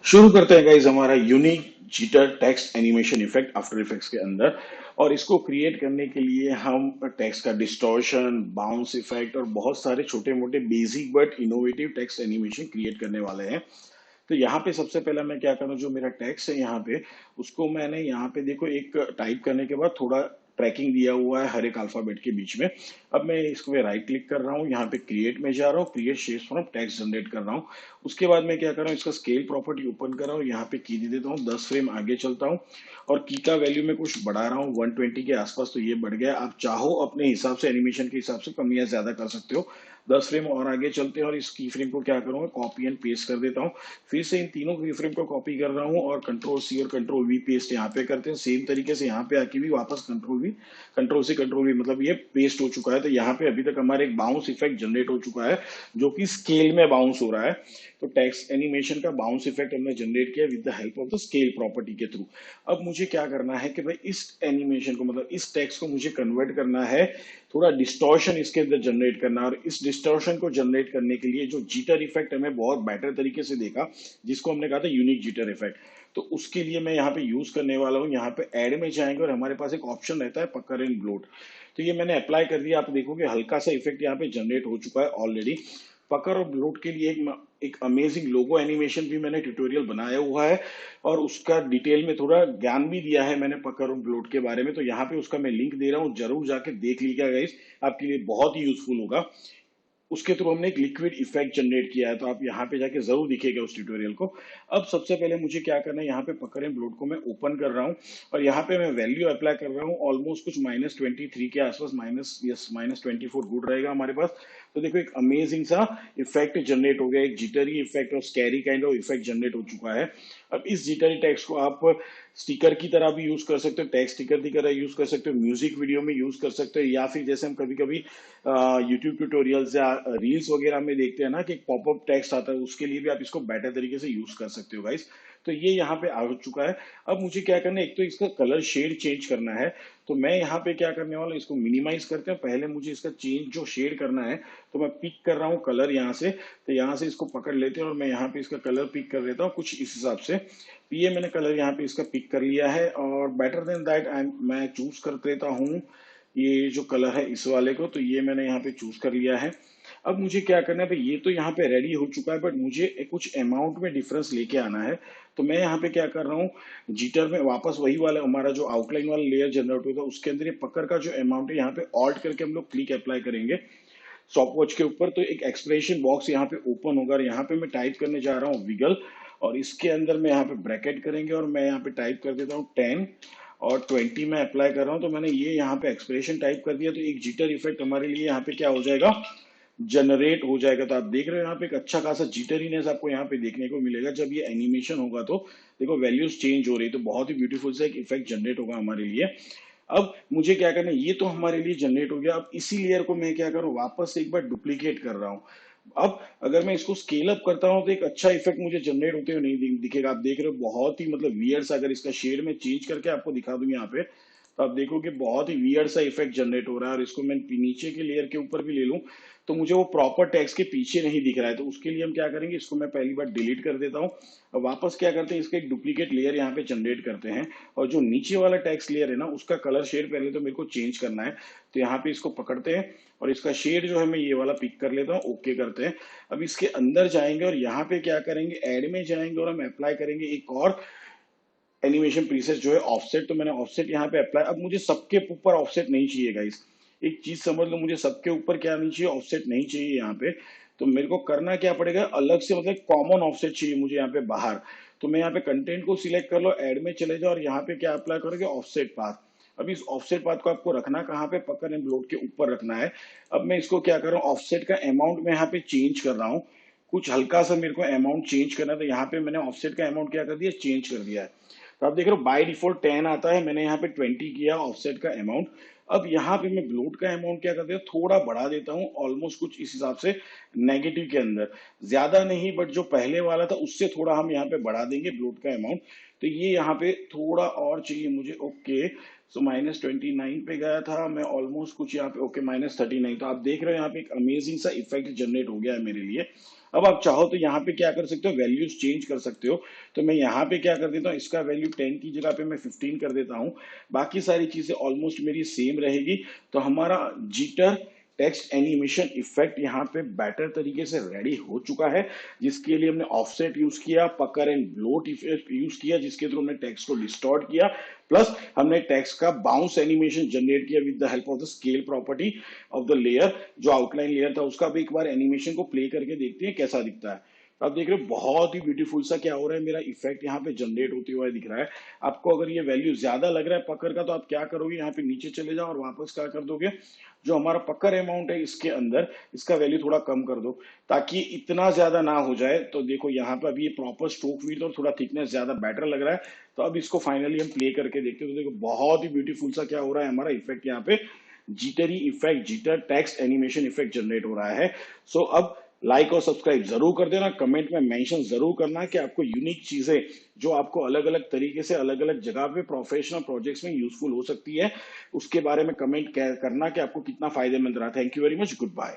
शुरू करते हैं गाइस हमारा unique jitter text animation effect after effects के अंदर। और इसको क्रिएट करने के लिए हम टेक्स्ट का डिस्टॉर्शन, बाउंस इफेक्ट और बहुत सारे छोटे मोटे basic but innovative text animation create करने वाले हैं। तो यहाँ पे सबसे पहला मैं क्या करूँ, जो मेरा टेक्स्ट है यहाँ पे उसको मैंने यहाँ पे देखो एक टाइप करने के बाद थोड़ा ट्रैकिंग दिया हुआ है हर एक अल्फाबेट के बीच में। अब मैं इसको राइट क्लिक कर रहा हूँ, यहाँ पे क्रिएट में जा रहा हूँ, create shapes from text generate कर रहा हूँ। उसके बाद मैं क्या कर रहा हूँ, इसका स्केल प्रॉपर्टी ओपन कर रहा हूँ, यहाँ पे की दे देता हूँ 10 फ्रेम आगे चलता हूँ और की का वैल्यू में कुछ बढ़ा रहा हूँ 120 के आसपास। तो ये बढ़ गया, आप चाहो अपने हिसाब से एनिमेशन के हिसाब से कम या ज्यादा कर सकते हो। 10 फ्रेम और आगे चलते हैं और इस की फ्रेम को क्या करूंगा, कॉपी एंड पेस्ट कर देता हूँ। फिर से इन तीनों की फ्रेम को कॉपी कर रहा हूँ और कंट्रोल सी और कंट्रोल वी पेस्ट यहाँ पे करते हैं। सेम तरीके से यहाँ पे आके भी वापस कंट्रोल वी मतलब ये पेस्ट हो चुका है। तो यहाँ पे अभी तक हमारे एक बाउंस इफेक्ट जनरेट हो चुका है जो कि स्केल में बाउंस हो रहा है। तो टेक्स्ट एनिमेशन का बाउंस इफेक्ट हमने जनरेट किया with the help of the scale property के थ्रू। अब मुझे क्या करना है कि भाई इस एनिमेशन को मतलब इस टेक्स्ट को मुझे कन्वर्ट करना है, थोड़ा डिस्टॉर्शन इसके अंदर जनरेट करना है। और इस डिस्टॉर्शन को जनरेट करने के लिए जो जीटर इफेक्ट हमें बहुत बेटर तरीके से देखा, जिसको हमने कहा था यूनिक जीटर इफेक्ट, तो उसके लिए मैं यहाँ पे यूज करने वाला हूँ। यहाँ पे ऐड में जाएंगे और हमारे पास एक ऑप्शन रहता है पकर एंड ब्लोट। तो ये मैंने अप्लाई कर दिया, आप देखोगे हल्का सा इफेक्ट यहाँ पे जनरेट हो चुका है ऑलरेडी। पकर और ब्लोट के लिए एक अमेजिंग लोगो एनिमेशन भी मैंने ट्यूटोरियल बनाया हुआ है और उसका डिटेल में थोड़ा ज्ञान भी दिया है मैंने पकर और ब्लोट के बारे में। तो यहाँ पे उसका मैं लिंक दे रहा हूँ, जरूर जाके देख लीजिएगा गाइस, आपके लिए बहुत ही यूजफुल होगा। उसके थ्रू हमने एक लिक्विड इफेक्ट जनरेट किया है, तो आप यहाँ पे जाके जरूर दिखेगा उस ट्यूटोरियल को। अब सबसे पहले मुझे क्या करना है, यहाँ पे पकड़ एंड ब्लोट को मैं ओपन कर रहा हूँ और यहाँ पे मैं वैल्यू अप्लाई कर रहा हूँ ऑलमोस्ट कुछ -23 के आसपास, -24 गुड रहेगा हमारे पास। तो देखो एक अमेजिंग सा इफेक्ट जनरेट हो गया, एक जिटरी इफेक्ट और scary kind of effect generate हो चुका है। अब इस जिटरी टेक्स्ट को आप स्टिकर की तरह भी यूज कर सकते हो, टेक्स्ट स्टिकर की तरह यूज कर सकते हो, म्यूजिक वीडियो में यूज कर सकते हो, या फिर जैसे हम कभी कभी यूट्यूब ट्यूटोरियल्स या रील्स वगैरह में देखते हैं ना कि एक पॉपअप टेक्स्ट आता है, उसके लिए भी आप इसको बेटर तरीके से यूज कर सकते हो गाइस। तो ये यहाँ पे आ चुका है। अब मुझे क्या करना है, एक तो इसका कलर शेड चेंज करना है। तो मैं यहाँ पे क्या करने वाला हूँ, इसको मिनिमाइज करते हैं, पहले मुझे इसका चेंज जो शेड करना है। तो मैं पिक कर रहा हूँ कलर यहाँ से, तो यहाँ से इसको पकड़ लेते हैं और मैं यहाँ पे इसका कलर पिक कर लेता हूँ कुछ इस हिसाब से। तो ये मैंने कलर यहाँ पे इसका पिक कर लिया है और बेटर देन दैट मैं चूज कर लेता हूँ ये जो कलर है इस वाले को। तो ये मैंने यहाँ पे चूज कर लिया है। अब मुझे क्या करना है भाई, ये तो यहाँ पे रेडी हो चुका है बट मुझे कुछ अमाउंट में डिफरेंस लेके आना है। तो मैं यहाँ पे क्या कर रहा हूँ, जीटर में वापस वही वाला हमारा जो आउटलाइन वाला लेयर जनरेट होता है उसके अंदर ये पकड़ का जो अमाउंट है यहाँ पे ऑल्ट करके हम लोग क्लिक अप्लाई करेंगे स्टॉप वॉच के ऊपर। तो एक एक्सप्रेशन बॉक्स यहाँ पे ओपन होगा और यहाँ पे मैं टाइप करने जा रहा हूँ विगल, और इसके अंदर मैं यहाँ पे ब्रैकेट करेंगे और मैं यहाँ पे टाइप कर देता हूँ 10 और 20 में अप्लाई कर रहा हूँ। तो मैंने ये यहाँ पे एक्सप्रेशन टाइप कर दिया, तो एक जीटर इफेक्ट हमारे लिए यहाँ पे क्या हो जाएगा, जनरेट हो जाएगा। तो आप देख रहे हो यहाँ पे एक अच्छा खासा जिटरीनेस आपको यहाँ पे देखने को मिलेगा जब ये एनिमेशन होगा। तो देखो वैल्यूज चेंज हो रही है, तो बहुत ही ब्यूटीफुल सा एक इफेक्ट जनरेट होगा हमारे लिए। अब मुझे क्या करना है, ये तो हमारे लिए जनरेट हो गया। अब इसी लेयर को मैं क्या करूँ, वापस से एक बार डुप्लीकेट कर रहा हूँ। अब अगर मैं इसको स्केल अप करता हूँ तो एक अच्छा इफेक्ट मुझे जनरेट होते हुए नहीं दिखेगा। आप देख रहे हो बहुत ही मतलब वियर्ड सा, अगर इसका शेड में चेंज करके आपको दिखा दूं यहाँ पे, तो आप देखोगे बहुत ही वियर्ड सा इफेक्ट जनरेट हो रहा है। और इसको मैं नीचे के लेयर के ऊपर भी ले लूं तो मुझे वो प्रॉपर टेक्स्ट के पीछे नहीं दिख रहा है। तो उसके लिए हम क्या करेंगे, इसको मैं पहली बार डिलीट कर देता हूँ और वापस क्या करते हैं, इसका एक डुप्लीकेट लेयर यहाँ पे जनरेट करते हैं। और जो नीचे वाला टेक्स्ट लेयर है ना, उसका कलर शेड पहले तो मेरे को चेंज करना है। तो यहाँ पे इसको पकड़ते हैं और इसका शेड जो है मैं ये वाला पिक कर लेता हूँ, ओके करते हैं। अब इसके अंदर जाएंगे और यहाँ पे क्या करेंगे, ऐड में जाएंगे और हम अप्लाई करेंगे एक और एनिमेशन प्रीसेट जो है ऑफसेट। तो मैंने ऑफसेट यहाँ पे अप्लाई, अब मुझे सबके ऊपर ऑफसेट नहीं चाहिए गाइस, एक चीज समझ लो, मुझे सबके ऊपर क्या नहीं चाहिए, ऑफसेट नहीं चाहिए यहाँ पे। तो मेरे को करना क्या पड़ेगा, अलग से मतलब कॉमन ऑफसेट चाहिए मुझे यहाँ पे बाहर। तो मैं यहाँ पे कंटेंट को सिलेक्ट कर लो, ऐड में चले जाओ और यहाँ पे क्या अप्लाई करोगे, ऑफसेट पाथ। अब इस ऑफसेट पाथ को आपको रखना कहाँ पे, पकड़ एंड ब्लोट के ऊपर रखना है। अब मैं इसको क्या कर रहा हूँ, ऑफसेट का अमाउंट में यहाँ पे चेंज कर रहा हूँ, कुछ हल्का सा मेरे को अमाउंट चेंज करना है। तो यहाँ पे मैंने ऑफसेट का अमाउंट क्या कर दिया, चेंज कर दिया है। तो आप देख रहे हो बाय डिफॉल्ट 10 आता है, मैंने यहाँ पे 20 किया ऑफसेट का अमाउंट। अब यहाँ पे मैं ब्लोट का अमाउंट क्या कर देता हूँ, थोड़ा बढ़ा देता हूँ ऑलमोस्ट कुछ इस हिसाब से, नेगेटिव के अंदर ज्यादा नहीं बट जो पहले वाला था उससे थोड़ा हम यहाँ पे बढ़ा देंगे ब्लोट का अमाउंट। तो ये यहाँ पे थोड़ा और चाहिए मुझे, ओके। सो -29 पे गया था मैं ऑलमोस्ट कुछ यहाँ पे, ओके -39। तो आप देख रहे हो यहाँ पे एक अमेजिंग सा इफेक्ट जनरेट हो गया है मेरे लिए। अब आप चाहो तो यहाँ पे क्या कर सकते हो, वैल्यूज चेंज कर सकते हो। तो मैं यहाँ पे क्या कर देता हूँ, इसका वैल्यू 10 की जगह पे मैं 15 कर देता हूँ। बाकी सारी चीजें ऑलमोस्ट मेरी सेम रहेगी। तो हमारा जिटर टेक्स्ट एनिमेशन इफेक्ट यहाँ पे बेटर तरीके से रेडी हो चुका है, जिसके लिए हमने ऑफसेट यूज किया, पकर एंड ब्लोट इफेक्ट यूज किया, जिसके थ्रू हमने टेक्स्ट को डिस्टॉर्ट किया, प्लस हमने टेक्स्ट का बाउंस एनिमेशन जनरेट किया with the help of the scale property of the layer. जो आउटलाइन लेयर था उसका भी एक बार एनिमेशन को प्ले करके देखते हैं कैसा दिखता है। तो आप देख रहे हो बहुत ही ब्यूटीफुल सा क्या हो रहा है, मेरा इफेक्ट यहाँ पे जनरेट होते हुए दिख रहा है। आपको अगर ये वैल्यू ज्यादा लग रहा है पकड़ का, तो आप क्या करोगे, यहाँ पे नीचे चले जाओ और वापस क्या कर दोगे, जो हमारा पकड़ अमाउंट है इसके अंदर इसका वैल्यू थोड़ा कम कर दो, ताकि इतना ज्यादा ना हो जाए। तो देखो यहाँ पे अभी ये प्रॉपर स्ट्रोक विड्थ और थोड़ा थिकनेस ज्यादा बेटर लग रहा है। तो अब इसको फाइनली हम प्ले करके देखते हैं। तो देखो बहुत ही ब्यूटीफुल सा क्या हो रहा है, हमारा इफेक्ट यहाँ पे jittery effect, jitter text animation effect generate हो रहा है। सो अब लाइक और सब्सक्राइब जरूर कर देना, कमेंट में मेंशन जरूर करना कि आपको यूनिक चीजें जो आपको अलग अलग तरीके से अलग अलग जगह पे प्रोफेशनल प्रोजेक्ट्स में यूजफुल हो सकती है, उसके बारे में कमेंट करना कि आपको कितना फायदेमंद रहा। Thank you very much, good bye.